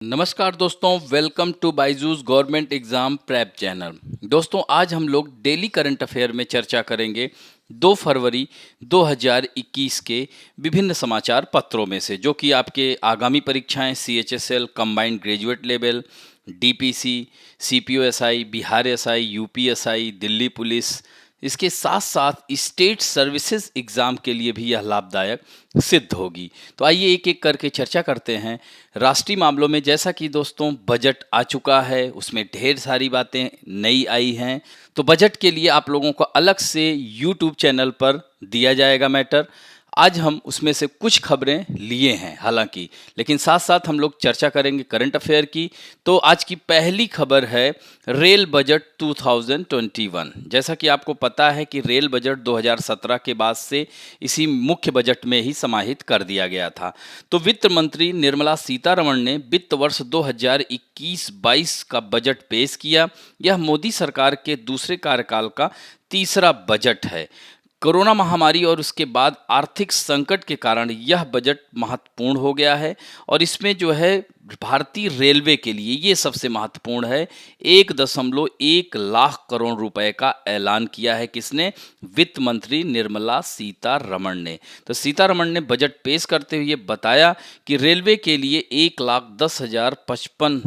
नमस्कार दोस्तों, welcome to Byju's government exam prep channel. दोस्तों, आज हम लोग डेली करंट अफेयर में चर्चा करेंगे 2 फरवरी 2021 के विभिन्न समाचार पत्रों में से, जो कि आपके आगामी परीक्षाएं CHSL, combined graduate level, DPC, CPO-SI, Bihar SI, UP SI, Delhi police, इसके साथ साथ स्टेट सर्विसेज एग्ज़ाम के लिए भी यह लाभदायक सिद्ध होगी। तो आइए एक एक करके चर्चा करते हैं। राष्ट्रीय मामलों में जैसा कि दोस्तों बजट आ चुका है, उसमें ढेर सारी बातें नई आई हैं। तो बजट के लिए आप लोगों को अलग से यूट्यूब चैनल पर दिया जाएगा मैटर। आज हम उसमें से कुछ खबरें लिए हैं हालांकि, लेकिन साथ साथ हम लोग चर्चा करेंगे करंट अफेयर की। तो आज की पहली खबर है रेल बजट 2021। जैसा कि आपको पता है कि रेल बजट 2017 के बाद से इसी मुख्य बजट में ही समाहित कर दिया गया था। तो वित्त मंत्री निर्मला सीतारमण ने वित्त वर्ष 2021-22 का बजट पेश किया। यह मोदी सरकार के दूसरे कार्यकाल का तीसरा बजट है। कोरोना महामारी और उसके बाद आर्थिक संकट के कारण यह बजट महत्वपूर्ण हो गया है और इसमें जो है भारतीय रेलवे के लिए ये सबसे महत्वपूर्ण है। 1.1 लाख करोड़ रुपए का ऐलान किया है किसने? वित्त मंत्री निर्मला सीतारमण ने। तो सीतारमण ने बजट पेश करते हुए बताया कि रेलवे के लिए 1,10,055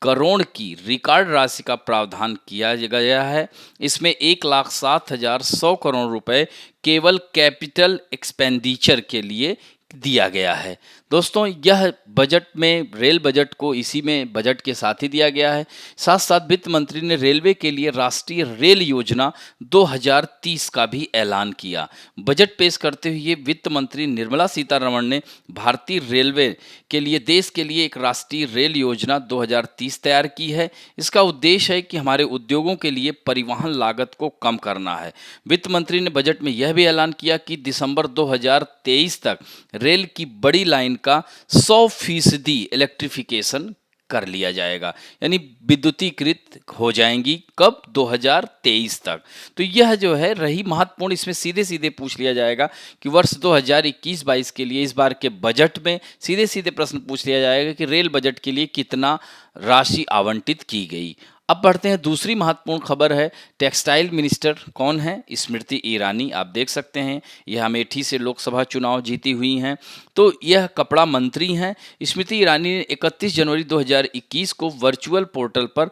करोड़ की रिकॉर्ड राशि का प्रावधान किया गया है। इसमें 1,07,100 करोड़ रुपए केवल कैपिटल एक्सपेंडिचर के लिए दिया गया है। दोस्तों, यह बजट में रेल बजट को इसी में बजट के साथ ही दिया गया है। साथ साथ वित्त मंत्री ने रेलवे के लिए राष्ट्रीय रेल योजना 2030 का भी ऐलान किया। बजट पेश करते हुए वित्त मंत्री निर्मला सीतारमण ने भारतीय रेलवे के लिए देश के लिए एक राष्ट्रीय रेल योजना 2030 तैयार की है। इसका उद्देश्य है कि हमारे उद्योगों के लिए परिवहन लागत को कम करना है। वित्त मंत्री ने बजट में यह भी ऐलान किया कि दिसंबर 2023 तक रेल की बड़ी लाइन का 100% इलेक्ट्रिफिकेशन कर लिया जाएगा, यानी विद्युतीकृत हो जाएंगी। कब? 2023 तक। तो यह जो है रही महत्वपूर्ण। इसमें सीधे सीधे पूछ लिया जाएगा कि वर्ष 2021-22 के लिए इस बार के बजट में सीधे सीधे प्रश्न पूछ लिया जाएगा कि रेल बजट के लिए कितना राशि आवंटित की गई। अब बढ़ते हैं, दूसरी महत्वपूर्ण खबर है टेक्सटाइल मिनिस्टर कौन है? स्मृति ईरानी। आप देख सकते हैं यह अमेठी से लोकसभा चुनाव जीती हुई हैं, तो यह कपड़ा मंत्री हैं। स्मृति ईरानी ने 31 जनवरी 2021 को वर्चुअल पोर्टल पर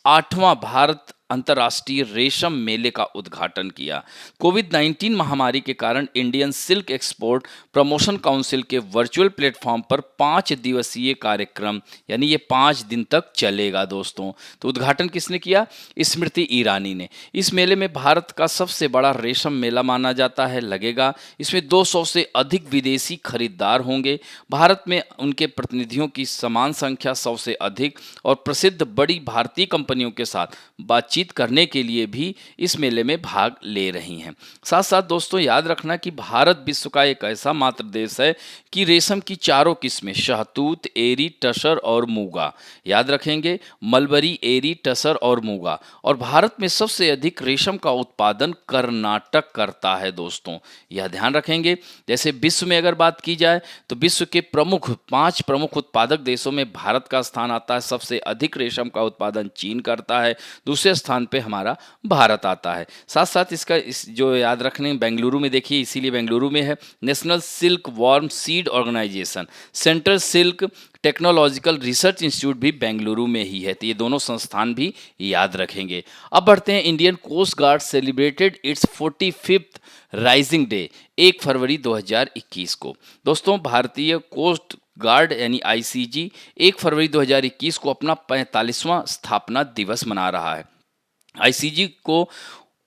8वां भारत अंतर्राष्ट्रीय रेशम मेले का उद्घाटन किया। कोविड-19 महामारी के कारण Indian silk export promotion council के वर्चुअल प्लेटफॉर्म पर 5 दिवसीय कार्यक्रम, यानी ये 5 दिन तक चलेगा दोस्तों। तो उद्घाटन किसने किया? स्मृति ईरानी ने। इस मेले में भारत का सबसे बड़ा रेशम मेला माना जाता है लगेगा। इसमें 200 से अधिक विदेशी खरीदार होंगे। भारत में उनके प्रतिनिधियों की समान संख्या 100 से अधिक और प्रसिद्ध बड़ी भारतीय कंपनियों के साथ बातचीत करने के लिए भी इस मेले में भाग ले रही हैं। साथ साथ दोस्तों याद रखना कि भारत विश्व का एक ऐसा मात्र देश है कि रेशम की 4 किस्में शहतूत, एरी, टसर और मूंगा, याद रखेंगे, मलबरी, एरी, टसर और मूंगा। और भारत में सबसे अधिक रेशम का उत्पादन कर्नाटक करता है दोस्तों, यह ध्यान रखेंगे। जैसे विश्व में अगर बात की जाए तो विश्व के 5 प्रमुख उत्पादक देशों में भारत का स्थान आता है। सबसे अधिक रेशम का उत्पादन चीन करता है, दूसरे स्थान पे हमारा भारत आता है। साथ साथ इसका जो याद रखने, बेंगलुरु में देखिए, इसीलिए बेंगलुरु में है national silk worm seed organisation, central silk technological research institute भी बेंगलुरु में ही है। तो ये दोनों संस्थान भी याद रखेंगे। अब बढ़ते हैं, Indian coast guard celebrated its 45th rising day 1 फरवरी 2021 को। दोस्तों, भारतीय कोस्ट गार्ड यानी ICG 1 फरवरी 2021 को अपना 45वां स्थापना दिवस मना रहा है। ICG को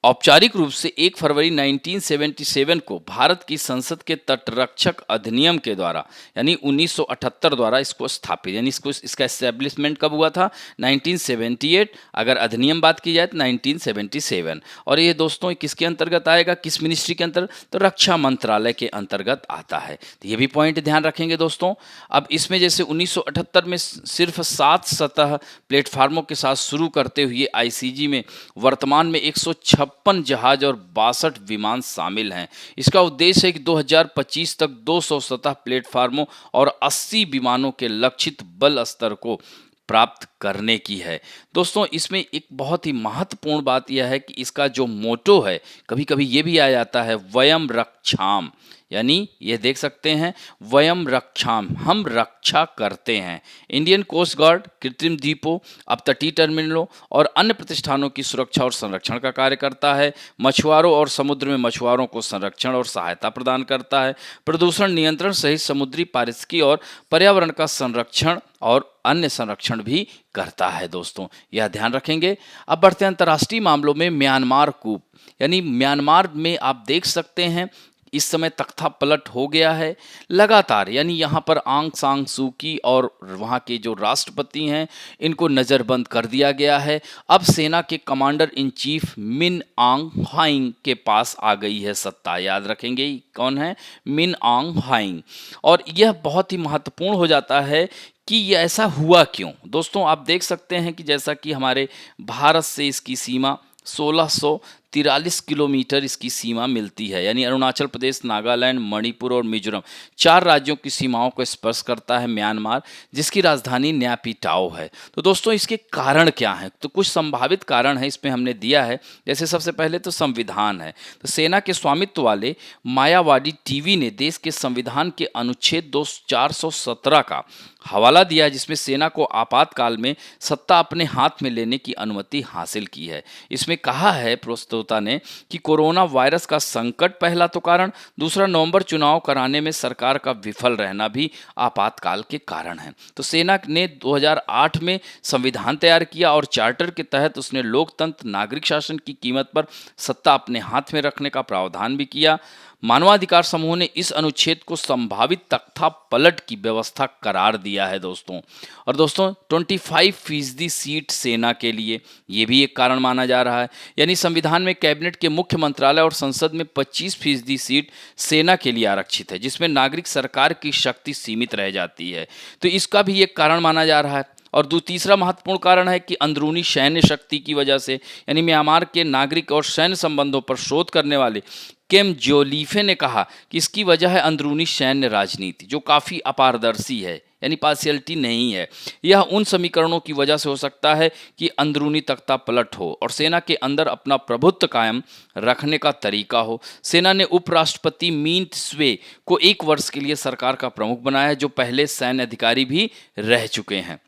औपचारिक रूप से 1 फरवरी 1977 को भारत की संसद के तटरक्षक अधिनियम के द्वारा यानी 1978 द्वारा इसको स्थापित, यानी इसका एस्टेब्लिशमेंट कब हुआ था? 1978। अगर अधिनियम बात की जाए तो 1977। और ये दोस्तों किसके अंतर्गत आएगा? किस मिनिस्ट्री के अंतर्गत? तो रक्षा मंत्रालय के अंतर्गत आता है। तो ये भी पॉइंट ध्यान रखेंगे दोस्तों। अब इसमें जैसे 1978 में सिर्फ 7 सतह प्लेटफार्मों के साथ शुरू करते हुए ICG में वर्तमान में 156 56 जहाज और 62 विमान शामिल हैं। इसका उद्देश्य है कि 2025 तक 200 सतह प्लेटफार्मों और 80 विमानों के लक्षित बल स्तर को प्राप्त करने की है। दोस्तों, इसमें एक बहुत ही महत्वपूर्ण बात यह है कि इसका जो मोटो है, कभी कभी ये भी आ जाता है वयम रक्षाम, यानी ये देख सकते हैं वयम रक्षाम, हम रक्षा करते हैं। इंडियन कोस्ट गार्ड कृत्रिम द्वीपों, अपतटीय टर्मिनलों और अन्य प्रतिष्ठानों की सुरक्षा और संरक्षण का कार्य करता है। मछुआरों और समुद्र में मछुआरों को संरक्षण और सहायता प्रदान करता है। प्रदूषण नियंत्रण सहित समुद्री पारिस्थितिकी और पर्यावरण का संरक्षण और अन्य संरक्षण भी करता है। दोस्तों, यह ध्यान रखेंगे। अब बढ़ते हैं अंतर्राष्ट्रीय मामलों में। म्यांमार कूप, यानी म्यांमार में आप देख सकते हैं इस समय तख्ता पलट हो गया है लगातार, यानी यहाँ पर आंग सांग सूकी और वहाँ के जो राष्ट्रपति हैं इनको नज़रबंद कर दिया गया है। अब सेना के कमांडर इन चीफ मिन आंग ह्वाइंग के पास आ गई है सत्ता। याद रखेंगे कौन है, मिन आंग ह्वाइंग। और यह बहुत ही महत्वपूर्ण हो जाता है कि ये ऐसा हुआ क्यों। दोस्तों, आप देख सकते हैं कि जैसा कि हमारे भारत से इसकी सीमा 1643 किलोमीटर इसकी सीमा मिलती है, यानी अरुणाचल प्रदेश, नागालैंड, मणिपुर और मिजोरम 4 राज्यों की सीमाओं को स्पर्श करता है म्यांमार, जिसकी राजधानी न्यापीटाओ है। तो दोस्तों, इसके कारण क्या हैं? तो कुछ संभावित कारण है इसमें हमने दिया है। जैसे सबसे पहले तो संविधान है। तो सेना के स्वामित्व वाले मायावादी टीवी ने देश के संविधान के अनुच्छेद 417 का हवाला दिया, जिसमें सेना को आपातकाल में सत्ता अपने हाथ में लेने की अनुमति हासिल की है। इसमें कहा है प्रस्तोता ने कि कोरोना वायरस का संकट पहला तो कारण, दूसरा नवंबर चुनाव कराने में सरकार का विफल रहना भी आपातकाल के कारण है। तो सेना ने 2008 में संविधान तैयार किया और चार्टर के तहत उसने लोकतंत्र, नागरिक शासन की कीमत पर सत्ता अपने हाथ में रखने का प्रावधान भी किया। मानवाधिकार समूह ने इस अनुच्छेद को संभावित तख्ता पलट की व्यवस्था करार दिया है। दोस्तों, और दोस्तों 25% सीट सेना के लिए, ये भी एक कारण माना जा रहा है। यानी संविधान में कैबिनेट के मुख्य मंत्रालय और संसद में 25% सीट सेना के लिए आरक्षित है, जिसमें नागरिक सरकार की शक्ति सीमित रह जाती है। तो इसका भी एक कारण माना जा रहा है। और तीसरा महत्वपूर्ण कारण है कि अंदरूनी सैन्य शक्ति की वजह से, यानी म्यांमार के नागरिक और सैन्य संबंधों पर शोध करने वाले केम जोलीफे ने कहा कि इसकी वजह है अंदरूनी सैन्य राजनीति, जो काफ़ी अपारदर्शी है, यानी पार्शियलिटी नहीं है। यह उन समीकरणों की वजह से हो सकता है कि अंदरूनी तख्ता पलट हो और सेना के अंदर अपना प्रभुत्व कायम रखने का तरीका हो। सेना ने उपराष्ट्रपति मिंट स्वे को 1 वर्ष के लिए सरकार का प्रमुख बनाया है, जो पहले सैन्य अधिकारी भी रह चुके हैं।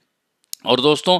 और दोस्तों,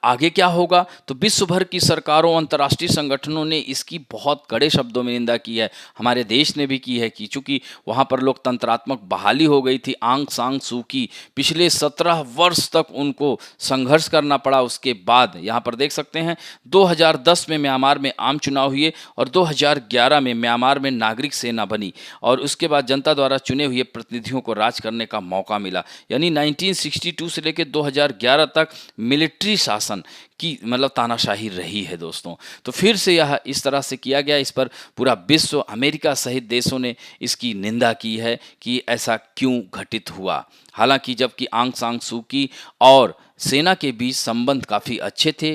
आगे क्या होगा? तो विश्व भर की सरकारों, अंतर्राष्ट्रीय संगठनों ने इसकी बहुत कड़े शब्दों में निंदा की है। हमारे देश ने भी की है कि चूंकि वहाँ पर लोकतंत्रात्मक बहाली हो गई थी। आंग सांग सूकी पिछले 17 वर्ष तक उनको संघर्ष करना पड़ा। उसके बाद यहाँ पर देख सकते हैं 2010 में म्यांमार में आम चुनाव हुए और 2011 में म्यांमार में नागरिक सेना बनी और उसके बाद जनता द्वारा चुने हुए प्रतिनिधियों को राज करने का मौका मिला। यानी 1962 से लेकर 2011 तक मिलिट्री शासन की मतलब तानाशाही रही है। दोस्तों, तो फिर से यह इस तरह से किया गया। इस पर पूरा विश्व, अमेरिका सहित देशों ने इसकी निंदा की है कि ऐसा क्यों घटित हुआ। हालांकि जबकि आंग सांग सूकी और सेना के बीच संबंध काफ़ी अच्छे थे,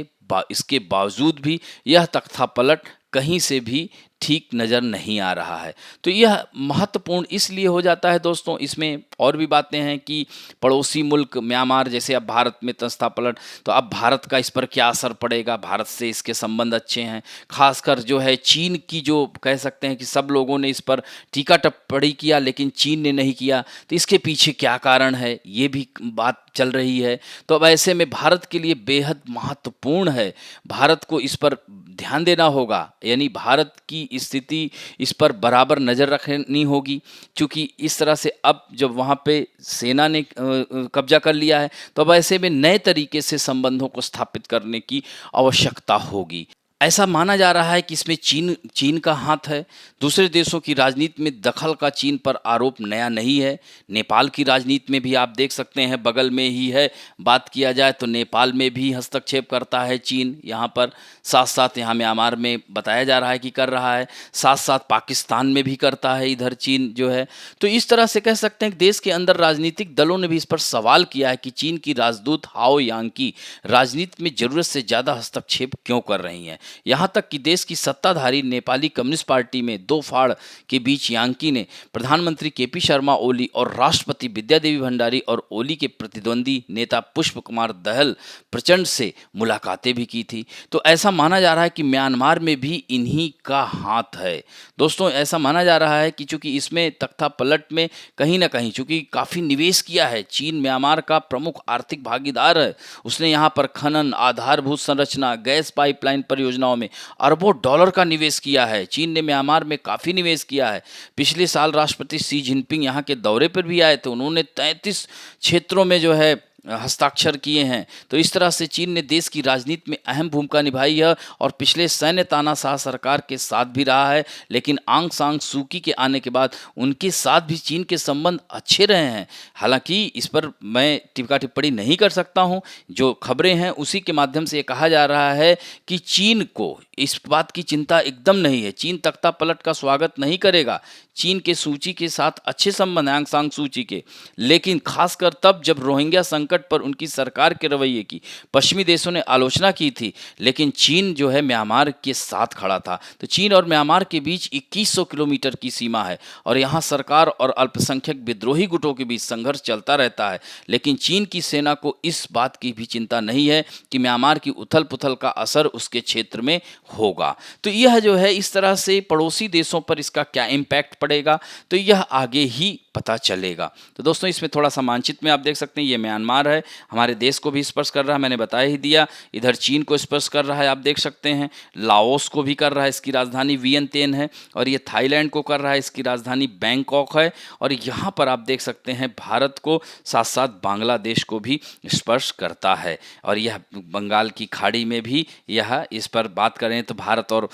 इसके बावजूद भी यह तख्ता पलट कहीं से भी ठीक नज़र नहीं आ रहा है। तो यह महत्वपूर्ण इसलिए हो जाता है। दोस्तों, इसमें और भी बातें हैं कि पड़ोसी मुल्क म्यांमार, जैसे अब भारत में तख्ता पलट, तो अब भारत का इस पर क्या असर पड़ेगा? भारत से इसके संबंध अच्छे हैं। खासकर जो है चीन की, जो कह सकते हैं कि सब लोगों ने इस पर टीका टिप्पणी किया लेकिन चीन ने नहीं किया, तो इसके पीछे क्या कारण है, ये भी बात चल रही है। तो अब ऐसे में भारत के लिए बेहद महत्वपूर्ण है, भारत को इस पर ध्यान देना होगा। यानी भारत की स्थिति इस पर बराबर नज़र रखनी होगी, क्योंकि इस तरह से अब जब वहाँ पे सेना ने कब्जा कर लिया है, तो अब ऐसे में नए तरीके से संबंधों को स्थापित करने की आवश्यकता होगी। ऐसा माना जा रहा है कि इसमें चीन का हाथ है। दूसरे देशों की राजनीति में दखल का चीन पर आरोप नया नहीं है। नेपाल की राजनीति में भी आप देख सकते हैं, बगल में ही है। बात किया जाए तो नेपाल में भी हस्तक्षेप करता है चीन यहाँ पर, साथ साथ यहाँ म्यांमार में बताया जा रहा है कि कर रहा है, साथ साथ पाकिस्तान में भी करता है इधर चीन जो है। तो इस तरह से कह सकते हैं कि देश के अंदर राजनीतिक दलों ने भी इस पर सवाल किया है कि चीन की राजदूत हाओ यांग की राजनीति में ज़रूरत से ज़्यादा हस्तक्षेप क्यों कर रही हैं। यहाँ तक कि देश की सत्ताधारी नेपाली कम्युनिस्ट पार्टी में दो फाड़ के बीच यांकी ने प्रधानमंत्री केपी शर्मा ओली और राष्ट्रपति विद्यादेवी भंडारी और ओली के प्रतिद्वंदी नेता पुष्प कुमार दहल प्रचंड से मुलाकातें भी की थी। तो ऐसा माना जा रहा है कि म्यांमार में भी इन्हीं का हाथ है। दोस्तों ऐसा माना जा रहा है कि चूंकि इसमें तख्ता पलट में कहीं ना कहीं चूंकि काफ़ी निवेश किया है, चीन म्यांमार का प्रमुख आर्थिक भागीदार है। उसने यहाँ पर खनन, आधारभूत संरचना, गैस पाइपलाइन परियोजनाओं में अरबों डॉलर का निवेश किया है। चीन ने म्यांमार में काफ़ी निवेश किया है। पिछले साल राष्ट्रपति शी जिनपिंग यहाँ के दौरे पर भी आए थे। उन्होंने 33 क्षेत्रों में जो है हस्ताक्षर किए हैं। तो इस तरह से चीन ने देश की राजनीति में अहम भूमिका निभाई है और पिछले सैन्य तानाशाह सरकार के साथ भी रहा है। लेकिन आंग सान सू की के आने के बाद उनके साथ भी चीन के संबंध अच्छे रहे हैं। हालांकि इस पर मैं टीका टिप्पणी नहीं कर सकता हूं। जो खबरें हैं उसी के माध्यम से ये कहा जा रहा है कि चीन को इस बात की चिंता एकदम नहीं है। चीन तख्ता पलट का स्वागत नहीं करेगा। चीन के सूची के साथ अच्छे संबंध हैं आंग सान सूची के, लेकिन खासकर तब जब रोहिंग्या संकट पर उनकी सरकार के रवैये की पश्चिमी देशों ने आलोचना की थी। लेकिन चीन जो है म्यांमार के साथ खड़ा था। तो चीन और म्यांमार के बीच 2100 किलोमीटर की सीमा है और यहाँ सरकार और अल्पसंख्यक विद्रोही गुटों के बीच संघर्ष चलता रहता है। लेकिन चीन की सेना को इस बात की भी चिंता नहीं है कि म्यांमार की उथल पुथल का असर उसके क्षेत्र में होगा। तो यह जो है इस तरह से पड़ोसी देशों पर इसका क्या इम्पैक्ट पड़ेगा, तो यह आगे ही पता चलेगा। तो दोस्तों इसमें थोड़ा सा मानचित्र में आप देख सकते हैं, ये म्यांमार है, हमारे देश को भी स्पर्श कर रहा है, मैंने बता ही दिया। इधर चीन को स्पर्श कर रहा है, आप देख सकते हैं। लाओस को भी कर रहा है, इसकी राजधानी वियंतियन है। और ये थाईलैंड को कर रहा है, इसकी राजधानी बैंकॉक है। और यहाँ पर आप देख सकते हैं भारत को साथ साथ बांग्लादेश को भी स्पर्श करता है। और यह बंगाल की खाड़ी में भी यह इस पर बात करें तो भारत और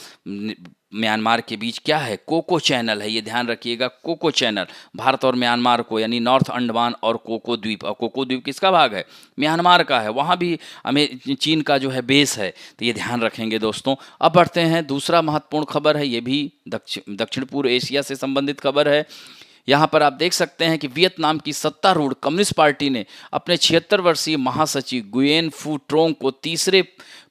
म्यांमार के बीच क्या है, कोको चैनल है, ये ध्यान रखिएगा। कोको चैनल भारत और म्यांमार को, यानी नॉर्थ अंडमान और कोको द्वीप। और कोको द्वीप किसका भाग है, म्यांमार का है। वहाँ भी हमें चीन का जो है बेस है, तो ये ध्यान रखेंगे दोस्तों। अब बढ़ते हैं, दूसरा महत्वपूर्ण खबर है, ये भी दक्षिण पूर्व एशिया से संबंधित खबर है। यहाँ पर आप देख सकते हैं कि वियतनाम की सत्तारूढ़ कम्युनिस्ट पार्टी ने अपने 76 वर्षीय महासचिव गुयेन फू ट्रोंग को तीसरे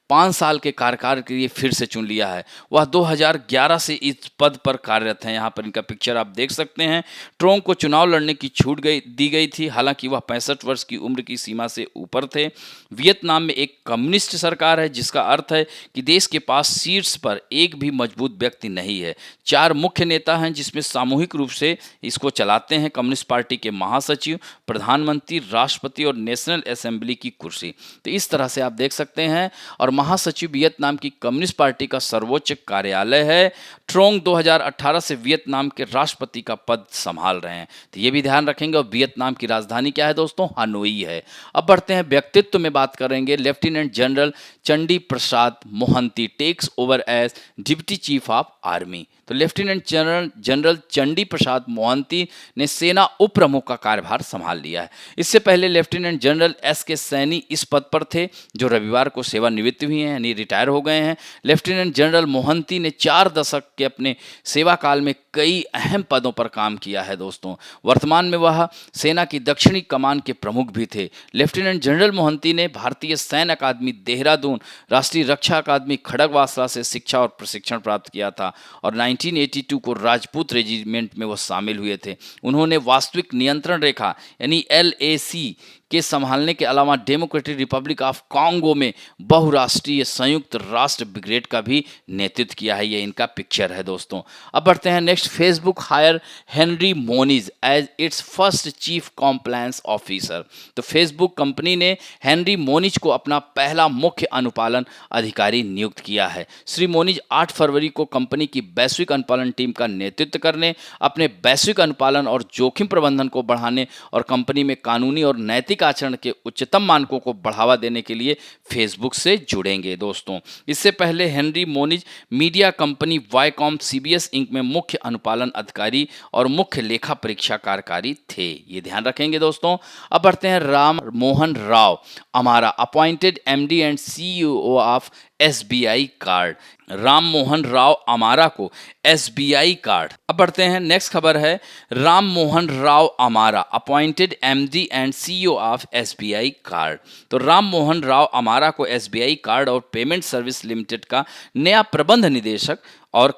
5 साल के कार्यकाल के लिए फिर से चुन लिया है। वह 2011 से इस पद पर कार्यरत हैं। यहाँ पर इनका पिक्चर आप देख सकते हैं। ट्रोंग को चुनाव लड़ने की छूट दी गई थी, हालांकि वह 65 वर्ष की उम्र की सीमा से ऊपर थे। वियतनाम में एक कम्युनिस्ट सरकार है, जिसका अर्थ है कि देश के पास शीर्ष पर एक भी मजबूत व्यक्ति नहीं है। 4 मुख्य नेता हैं, जिसमें सामूहिक रूप से इसको चलाते हैं कम्युनिस्ट पार्टी के महासचिव, प्रधानमंत्री, राष्ट्रपति और नेशनल असेंबली की कुर्सी। तो इस तरह से आप देख सकते हैं। और महासचिव वियतनाम की कम्युनिस्ट पार्टी का सर्वोच्च कार्यालय है। ट्रोंग 2018 से वियतनाम के राष्ट्रपति का पद संभाल रहे हैं, तो ये भी ध्यान रखेंगे। और वियतनाम की राजधानी क्या है दोस्तों, हनोई है। अब बढ़ते हैं व्यक्तित्व में बात करेंगे। Lieutenant general Chandi Prasad Mohanty takes over as deputy chief of army. तो लेफ्टिनेंट जनरल चंडी प्रसाद मोहंती ने सेना उप प्रमुख का कार्यभार संभाल लिया है। इससे पहले लेफ्टिनेंट जनरल एस.के. सैनी इस पद पर थे, जो रविवार को सेवानिवृत्त हुए हैं, यानी रिटायर हो गए हैं। लेफ्टिनेंट जनरल मोहंती ने 4 दशक के अपने सेवा काल में कई अहम पदों पर काम किया है दोस्तों। वर्तमान में वह सेना की दक्षिणी कमान के प्रमुख भी थे। लेफ्टिनेंट जनरल मोहंती ने भारतीय सैन्य अकादमी देहरादून, राष्ट्रीय रक्षा अकादमी खड़गवासला से शिक्षा और प्रशिक्षण प्राप्त किया था और 1982 को राजपूत रेजिमेंट में वो शामिल हुए थे। उन्होंने वास्तविक नियंत्रण रेखा यानी LAC के संभालने के अलावा डेमोक्रेटिक रिपब्लिक ऑफ कॉन्गो में बहुराष्ट्रीय संयुक्त राष्ट्र ब्रिगेड का भी नेतृत्व किया है। ये इनका पिक्चर है दोस्तों। अब बढ़ते हैं next. Facebook hire Henry Moniz as its first chief compliance officer. तो फेसबुक कंपनी ने हेनरी मोनिज को अपना पहला मुख्य अनुपालन अधिकारी नियुक्त किया है। श्री मोनिज 8 फरवरी को कंपनी की वैश्विक अनुपालन टीम का नेतृत्व करने, अपने वैश्विक अनुपालन और जोखिम प्रबंधन को बढ़ाने और कंपनी में कानूनी और नैतिक आचरण के उच्चतम मानकों को बढ़ावा देने के लिए फेसबुक से जुड़ेंगे दोस्तों। इससे पहले Henry Moniz media company Viacom CBS Inc में मुख्य अनुपालन अधिकारी और मुख्य लेखा परीक्षा कार्यकारी थे। ये ध्यान रखेंगे दोस्तों। अब बढ़ते हैं राम मोहन राव अमारा appointed MD and CEO of SBI card. Ram Mohan Rao अमारा को SBI कार्ड। अब बढ़ते हैं, नेक्स्ट खबर है, राम मोहन राव अमारा appointed MD and CEO of SBI card. तो राम मोहन राव अमारा को SBI कार्ड और पेमेंट सर्विस लिमिटेड का नया प्रबंध निदेशक और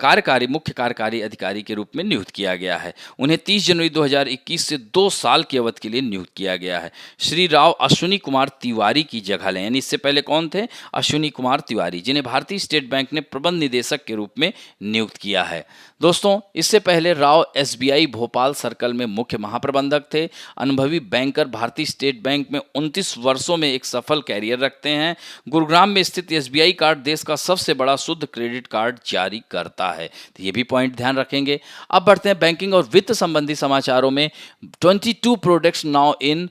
मुख्य कार्यकारी अधिकारी के रूप में नियुक्त किया गया है। उन्हें 30 जनवरी 2021 से 2 साल की अवधि के लिए नियुक्त किया गया है। श्री राव अश्विनी कुमार तिवारी की जगह लें, यानी इससे पहले कौन थे? अश्विनी कुमार तिवारी, जिन्हें भारतीय स्टेट बैंक ने प्रबंध निदेशक के रूप में नियुक्त किया है। दोस्तों, इससे पहले राव SBI भोपाल सर्कल में मुख्य महाप्रबंधक थे। अनुभवी बैंकर, भारतीय स्टेट बैंक में 29 वर्षों में एक सफल कैरियर रखते हैं। गुरुग्राम में स्थित SBI कार्ड देश का सबसे बड़ा शुद्ध क्रेडिट कार्ड जारी करता है, तो ये भी पॉइंट ध्यान रखेंगे। अब बढ़ते हैं बैंकिंग और वित्त संबंधी समाचारों में। 22 products now in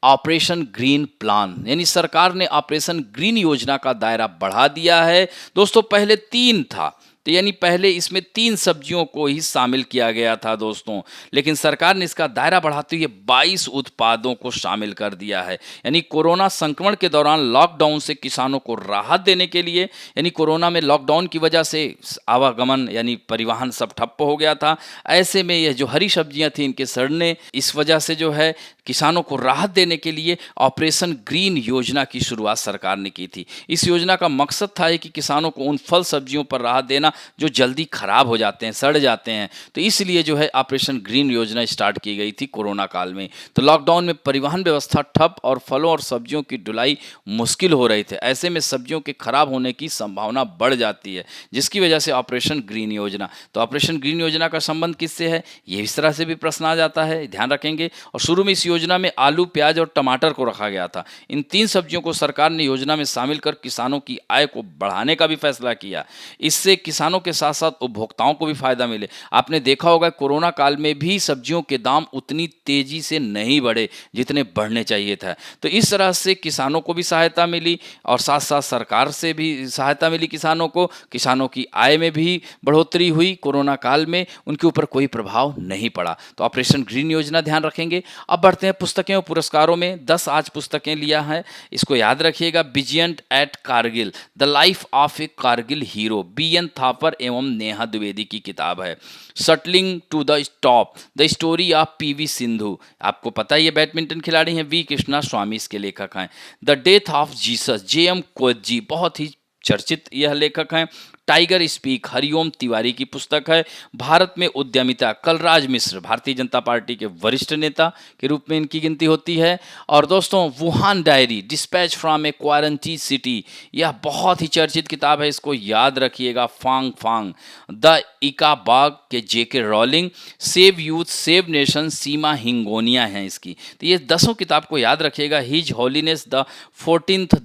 operation green plan, यानी सरकार ने ऑपरेशन ग्रीन योजना का दायरा बढ़ा दिया है। दोस्तों, पहले 3 था, तो यानी पहले इसमें 3 सब्जियों को ही शामिल किया गया था दोस्तों, लेकिन सरकार ने इसका दायरा बढ़ाते हुए 22 उत्पादों को शामिल कर दिया है। यानी कोरोना संक्रमण के दौरान लॉकडाउन से किसानों को राहत देने के लिए, यानी कोरोना में लॉकडाउन की वजह से आवागमन यानी परिवहन सब ठप्प हो गया था। ऐसे में यह जो हरी सब्जियां थी, इनके सड़ने, इस वजह से जो है किसानों को राहत देने के लिए ऑपरेशन ग्रीन योजना की शुरुआत सरकार ने की थी। इस योजना का मकसद था कि किसानों को उन फल सब्जियों पर राहत देना जो जल्दी खराब हो जाते हैं, सड़ जाते हैं। तो इसलिए जो है ऑपरेशन ग्रीन योजना स्टार्ट की गई थी कोरोना काल में। तो लॉकडाउन में परिवहन व्यवस्था ठप और फलों और सब्जियों की ढुलाई मुश्किल हो रही थी। ऐसे में सब्जियों के खराब होने की संभावना बढ़ जाती है, जिसकी वजह से ऑपरेशन ग्रीन योजना। तो ऑपरेशन ग्रीन योजना का संबंध किससे है, ये इस तरह से भी प्रश्न आ जाता है, ध्यान रखेंगे। और शुरू में इस योजना में आलू, प्याज और टमाटर को रखा गया था। इन 3 सब्जियों को सरकार ने योजना में शामिल कर किसानों की आय को बढ़ाने का भी फैसला किया। इससे किसानों के साथ साथ उपभोक्ताओं को भी फायदा मिले। आपने देखा होगा कोरोना काल में भी सब्जियों के दाम उतनी तेजी से नहीं बढ़े जितने बढ़ने चाहिए था। तो इस तरह से किसानों को भी सहायता मिली और साथ साथ सरकार से भी सहायता मिली किसानों को। किसानों की आय में भी बढ़ोतरी हुई। कोरोना काल में उनके ऊपर कोई प्रभाव नहीं पड़ा। तो ऑपरेशन ग्रीन योजना ध्यान रखेंगे। अब बढ़ते हैं पुस्तकें और पुरस्कारों में। 10 आज पुस्तकें लिया है, इसको याद रखिएगा। Vijyant at Kargil, the life of a Kargil hero, BN Thapar एवं नेहा द्विवेदी की किताब है। Shuttling to the top, the story of PV Sindhu, आपको पता है ये बैडमिंटन खिलाड़ी हैं। V कृष्णा स्वामी इसके लेखक हैं। The death of Jesus, JM कोएत्जी, बहुत ही चर्चित यह लेखक हैं। टाइगर स्पीक, हरिओम तिवारी की पुस्तक है। भारत में उद्यमिता, कलराज मिश्र, भारतीय जनता पार्टी के वरिष्ठ नेता के रूप में इनकी गिनती होती है। और दोस्तों, Wuhan diary, dispatch from A quarantine city, यह बहुत ही चर्चित किताब है, इसको याद रखिएगा। फांग फांग, द इका बाग के JK Rowling, save youth save nation, Seema Hingonia है इसकी। तो ये 10 किताब को याद रखिएगा। His Holiness the 14th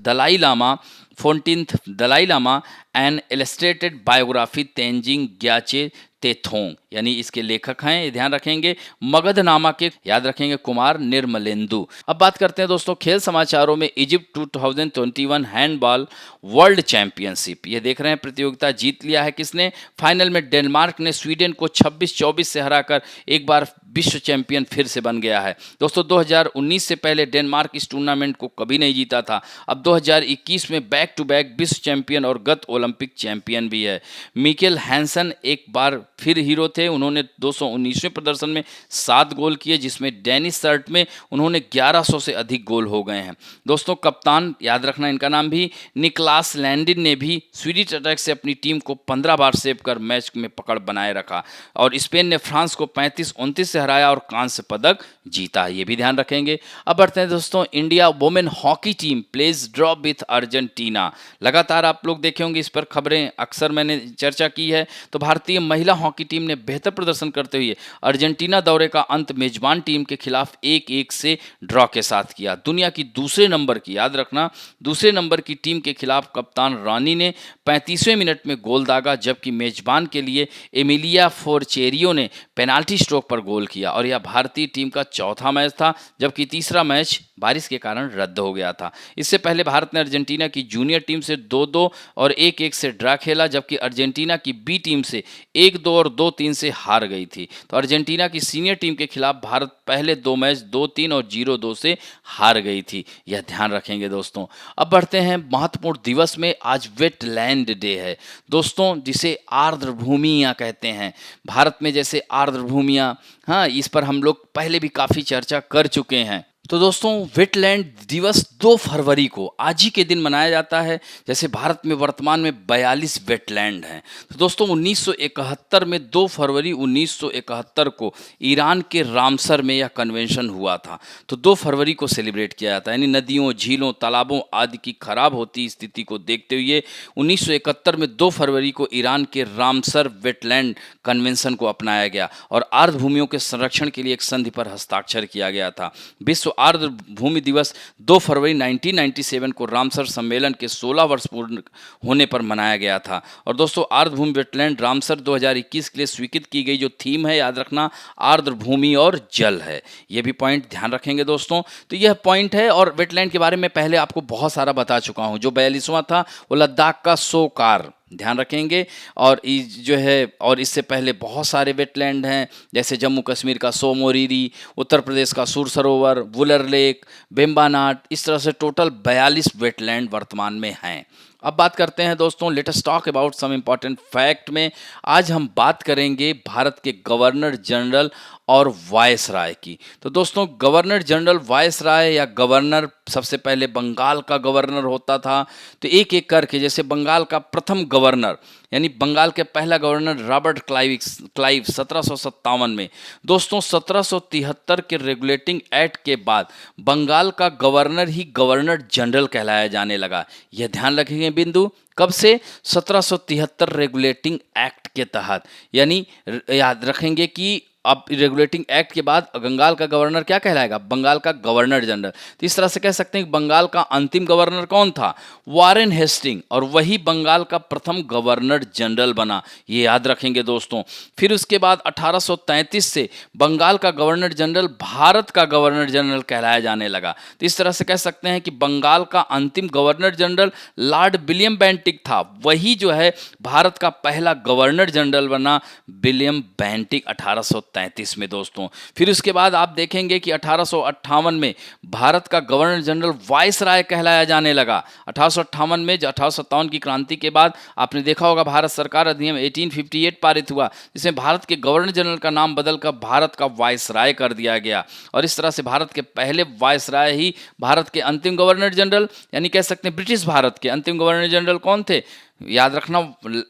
Dalai Lama an illustrated biography Tenzin Geyche Tethong, यानी इसके लेखक हैं, ये ध्यान रखेंगे। मगधनामा के याद रखेंगे कुमार निर्मलेंदु। अब बात करते हैं दोस्तों खेल समाचारों में। इजिप्ट 2021 हैंडबॉल वर्ल्ड चैंपियनशिप, ये देख रहे हैं प्रतियोगिता जीत लिया है किसने? फाइनल में डेनमार्क ने स्वीडन को 26-24 से हराकर एक बार विश्व चैंपियन फिर से बन गया है। दोस्तों 2019 से पहले डेनमार्क इस टूर्नामेंट को कभी नहीं जीता था। अब 2021 में बैक टू बैक विश्व चैंपियन और गत ओलंपिक चैंपियन भी है। मिकेल हैंसन एक बार फिर हीरो थे। उन्होंने 219वें प्रदर्शन में 7 गोल किए, जिसमें डेनिश शर्ट में उन्होंने 1100 से अधिक गोल हो गए हैं। दोस्तों कप्तान याद रखना इनका नाम भी, निकलास लैंडिन ने भी स्वीडिश अटैक से अपनी टीम को 15 बार सेव कर मैच में पकड़ बनाए रखा। और स्पेन ने फ्रांस को 35-29 से हराया और कांस्य पदक जीता, ये भी ध्यान रखेंगे। अब बढ़ते हैं दोस्तों, India women hockey team plays draw with Argentina. लगातार आप लोग देखे होंगे, इस पर खबरें अक्सर मैंने चर्चा की है। तो भारतीय महिला हॉकी टीम ने बेहतर प्रदर्शन करते हुए अर्जेंटीना दौरे का अंत मेजबान टीम के खिलाफ 1-1 से ड्रॉ के साथ किया। दुनिया की दूसरे नंबर की, याद रखना, दूसरे नंबर की टीम के खिलाफ कप्तान रानी ने 35वें मिनट में गोल दागा, जबकि मेजबान के लिए एमिलिया फोर्चेरियो ने पेनाल्टी स्ट्रोक पर गोल किया। और यह भारतीय टीम का चौथा मैच था, जबकि तीसरा मैच बारिश के कारण रद्द हो गया था। इससे पहले भारत ने अर्जेंटीना की जूनियर टीम से 2-2 और 1-1 से ड्रा खेला, जबकि अर्जेंटीना की बी टीम से 1-2 और 2-3 से हार गई थी। तो अर्जेंटीना की सीनियर टीम के खिलाफ भारत पहले 2 मैच 2-3 और 0-2 से हार गई थी। यह ध्यान रखेंगे दोस्तों। अब बढ़ते हैं महत्वपूर्ण दिवस में। आज वेटलैंड डे है दोस्तों, जिसे आर्द्र भूमियाँ कहते हैं। भारत में जैसे आर्द्र भूमियाँ, हाँ, इस पर हम लोग पहले भी काफ़ी चर्चा कर चुके हैं। तो दोस्तों वेटलैंड दिवस 2 फरवरी को आज ही के दिन मनाया जाता है। जैसे भारत में वर्तमान में 42 वेटलैंड हैं। तो दोस्तों 1971 में 2 फरवरी 1971 को ईरान के रामसर में यह कन्वेंशन हुआ था। तो 2 फरवरी को सेलिब्रेट किया जाता है, यानी नदियों, झीलों, तालाबों आदि की खराब होती स्थिति को देखते हुए 1971 में 2 फरवरी को ईरान के रामसर वेटलैंड कन्वेंशन को अपनाया गया और आर्द्र भूमियों के संरक्षण के लिए एक संधि पर हस्ताक्षर किया गया था। विश्व आर्द्र भूमि दिवस 2 फरवरी 1997 को रामसर सम्मेलन के 16 वर्ष पूर्ण होने पर मनाया गया था। और दोस्तों आर्द्र भूमि वेटलैंड रामसर 2021 के लिए स्वीकृत की गई जो थीम है, याद रखना, आर्द्र भूमि और जल है। ये भी पॉइंट ध्यान रखेंगे दोस्तों। तो यह पॉइंट है। और वेटलैंड के बारे में पहले आपको बहुत सारा बता चुका हूँ। जो 42वां था वो लद्दाख का सोकार, ध्यान रखेंगे। और जो है, और इससे पहले बहुत सारे वेटलैंड हैं, जैसे जम्मू कश्मीर का सोमोरीरी, उत्तर प्रदेश का सुर सरोवर, वुलर लेक, बेम्बानाट, इस तरह से टोटल 42 वेटलैंड वर्तमान में हैं। अब बात करते हैं दोस्तों, let us talk about some important fact में। आज हम बात करेंगे भारत के गवर्नर जनरल और वायसराय की। तो दोस्तों गवर्नर जनरल, वायसराय या गवर्नर, सबसे पहले बंगाल का गवर्नर होता था। तो एक एक करके, जैसे बंगाल का प्रथम गवर्नर यानी बंगाल के पहला गवर्नर रॉबर्ट क्लाइव 1757 में। दोस्तों 1773 के रेगुलेटिंग एक्ट के बाद बंगाल का गवर्नर ही गवर्नर जनरल कहलाया जाने लगा। यह ध्यान रखेंगे बिंदु। कब से? 1773 रेगुलेटिंग एक्ट के तहत। यानी याद रखेंगे कि अब रेगुलेटिंग एक्ट के बाद बंगाल का गवर्नर क्या कहलाएगा? बंगाल का गवर्नर जनरल। तो इस तरह से कह सकते हैं कि बंगाल का अंतिम गवर्नर कौन था? वारेन हेस्टिंग, और वही बंगाल का प्रथम गवर्नर जनरल बना। ये याद रखेंगे दोस्तों। फिर उसके बाद 1833 से बंगाल का गवर्नर जनरल भारत का गवर्नर जनरल कहलाया जाने लगा। तो इस तरह से कह सकते हैं कि बंगाल का अंतिम governor general Lord William Bentinck था, वही जो है भारत का पहला गवर्नर जनरल बना, विलियम बेंटिक 1833 में दोस्तों। फिर उसके बाद आप देखेंगे कि 1858 में भारत का गवर्नर जनरल वायसराय कहलाया जाने लगा। 1858 में 1857 की क्रांति के बाद आपने देखा होगा भारत सरकार अधिनियम 1858 पारित हुआ, जिसमें भारत के गवर्नर जनरल का नाम बदलकर भारत का वायसराय कर दिया गया। और इस तरह से भारत के पहले वायसराय ही भारत के अंतिम गवर्नर जनरल, यानी कह सकते हैं ब्रिटिश भारत के अंतिम गवर्नर जनरल कौन थे? याद रखना,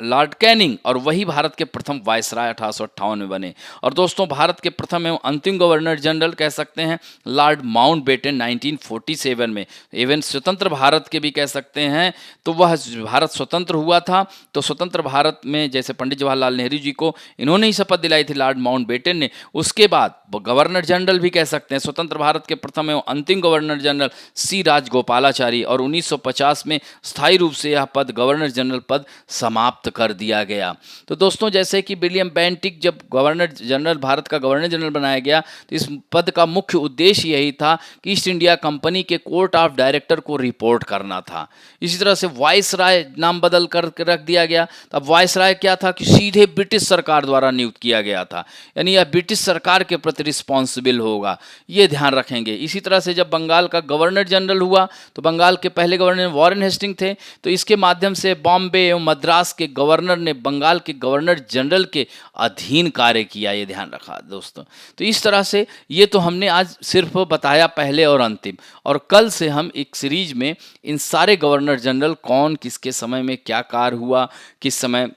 लॉर्ड कैनिंग, और वही भारत के प्रथम वायसराय 1858 में बने। और दोस्तों भारत के प्रथम एवं अंतिम गवर्नर जनरल कह सकते हैं लॉर्ड माउंटबेटन 1947 में। इवन स्वतंत्र भारत के भी कह सकते हैं। तो वह भारत स्वतंत्र हुआ था, तो स्वतंत्र भारत में जैसे पंडित जवाहरलाल नेहरू जी को इन्होंने ही शपथ दिलाई थी लॉर्ड माउंटबेटन ने। उसके बाद गवर्नर जनरल भी कह सकते हैं स्वतंत्र भारत के प्रथम एवं अंतिम गवर्नर जनरल सी राजगोपालाचारी, और 1950 में स्थायी रूप से यह पद गवर्नर जनरल पद समाप्त कर दिया गया। तो दोस्तों जैसे कि विलियम बेंटिक जब गवर्नर जनरल, भारत का गवर्नर जनरल बनाया गया, तो इस पद का मुख्य उद्देश्य यही था कि ईस्ट इंडिया कंपनी के कोर्ट ऑफ डायरेक्टर को रिपोर्ट करना था। इसी तरह से वायसराय नाम बदल कर रख दिया गया। अब वायसराय क्या था कि सीधे ब्रिटिश सरकार द्वारा नियुक्त किया गया था, यानी यह ब्रिटिश सरकार के प्रति रिस्पॉन्सिबल होगा, ये ध्यान रखेंगे। इसी तरह से जब बंगाल का गवर्नर जनरल हुआ, तो बंगाल के पहले गवर्नर वारेन हेस्टिंग थे, तो इसके माध्यम से बॉम्बे एवं मद्रास के गवर्नर ने बंगाल के गवर्नर जनरल के अधीन कार्य किया, ये ध्यान रखा दोस्तों। तो इस तरह से ये तो हमने आज सिर्फ बताया पहले और अंतिम, और कल से हम एक सीरीज में इन सारे गवर्नर जनरल कौन किसके समय में क्या कार्य हुआ, किस समय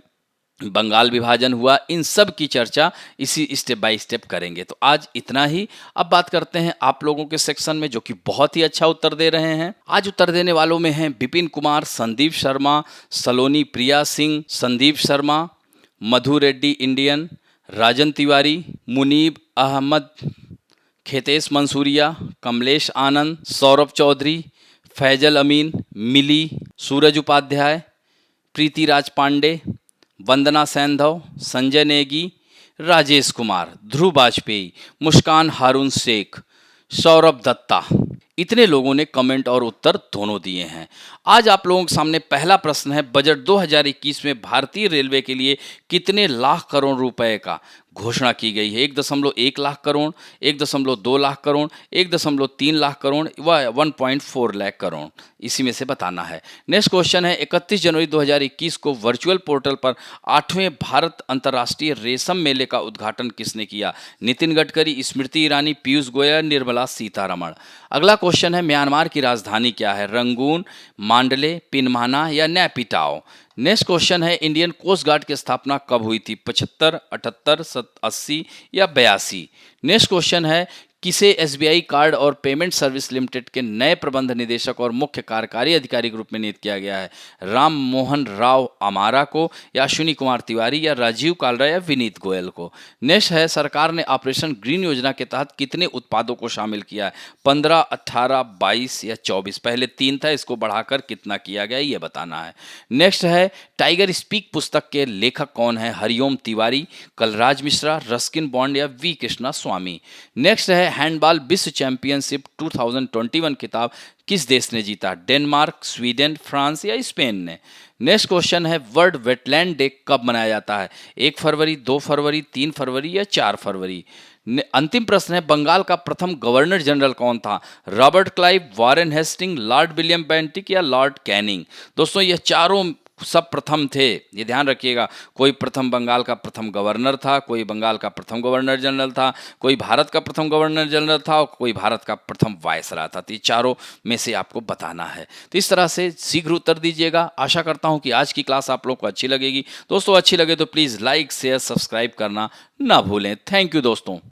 बंगाल विभाजन हुआ, इन सब की चर्चा इसी स्टेप बाय स्टेप करेंगे। तो आज इतना ही। अब बात करते हैं आप लोगों के सेक्शन में, जो कि बहुत ही अच्छा उत्तर दे रहे हैं। आज उत्तर देने वालों में हैं विपिन कुमार, संदीप शर्मा, सलोनी प्रिया सिंह, संदीप शर्मा, मधु रेड्डी इंडियन, राजन तिवारी, मुनीब अहमद, खेतेश मंसूरिया, कमलेश आनंद, सौरभ चौधरी, फैजल अमीन, मिली, सूरज उपाध्याय, प्रीति राज पांडे, वंदना सैंधव, संजय नेगी, राजेश कुमार, ध्रुव वाजपेयी, मुस्कान हारून शेख, सौरभ दत्ता, इतने लोगों ने कमेंट और उत्तर दोनों दिए हैं। आज आप लोगों के सामने पहला प्रश्न है, बजट 2021 में भारतीय रेलवे के लिए कितने लाख करोड़ रुपए का घोषणा की गई है? 1.1 लाख करोड़, 1.2 लाख करोड़, 1.3 लाख करोड़ व 1.4 लाख करोड़, इसी में से बताना है। नेक्स्ट क्वेश्चन है, 31 जनवरी 2021 को वर्चुअल पोर्टल पर 8वें भारत अंतर्राष्ट्रीय रेशम मेले का उद्घाटन किसने किया? नितिन गडकरी, स्मृति ईरानी, पीयूष गोयल, निर्मला सीतारमण। अगला क्वेश्चन है, म्यांमार की राजधानी क्या है? रंगून, मांडले, पिनमाना या नैपिटाओ। नेक्स्ट क्वेश्चन है, इंडियन कोस्ट गार्ड की स्थापना कब हुई थी? 75, 78, 80 या 82। नेक्स्ट क्वेश्चन है, किसे एसबीआई कार्ड और पेमेंट सर्विस लिमिटेड के नए प्रबंध निदेशक और मुख्य कार्यकारी अधिकारी के रूप में नियुक्त किया गया है? राम मोहन राव अमारा को, या अश्विनी कुमार तिवारी, या राजीव कालरा, या विनीत गोयल को। नेक्स्ट है, सरकार ने ऑपरेशन ग्रीन योजना के तहत कितने उत्पादों को शामिल किया है? 15, 18, 22 या 24। पहले 3 था, इसको बढ़ाकर कितना किया गया ये बताना है। नेक्स्ट है, टाइगर स्पीक पुस्तक के लेखक कौन है? हरिओम तिवारी, कलराज मिश्रा, रस्किन बॉन्ड या वी कृष्णा स्वामी। नेक्स्ट है, हैंडबॉल विश्व चैंपियनशिप 2021 खिताब किस देश ने जीता? डेनमार्क, स्वीडन, फ्रांस या स्पेन ने। नेक्स्ट क्वेश्चन है, वर्ल्ड वेटलैंड डे कब मनाया जाता है? 1 फरवरी, 2 फरवरी, 3 फरवरी या 4 फरवरी। अंतिम प्रश्न है, बंगाल का प्रथम गवर्नर जनरल कौन था? Robert Clive, Warren Hasting, lord William Bentinck या लॉर्ड कैनिंग। दोस्तों ये चारों सब प्रथम थे, ये ध्यान रखिएगा। कोई प्रथम बंगाल का प्रथम गवर्नर था, कोई बंगाल का प्रथम गवर्नर जनरल था, कोई भारत का प्रथम गवर्नर जनरल था और कोई भारत का प्रथम वायसराय था। तो ये चारों में से आपको बताना है। तो इस तरह से शीघ्र उत्तर दीजिएगा। आशा करता हूं कि आज की क्लास आप लोग को अच्छी लगेगी। दोस्तों अच्छी लगे तो प्लीज़ लाइक, शेयर, सब्सक्राइब करना ना भूलें। थैंक यू दोस्तों।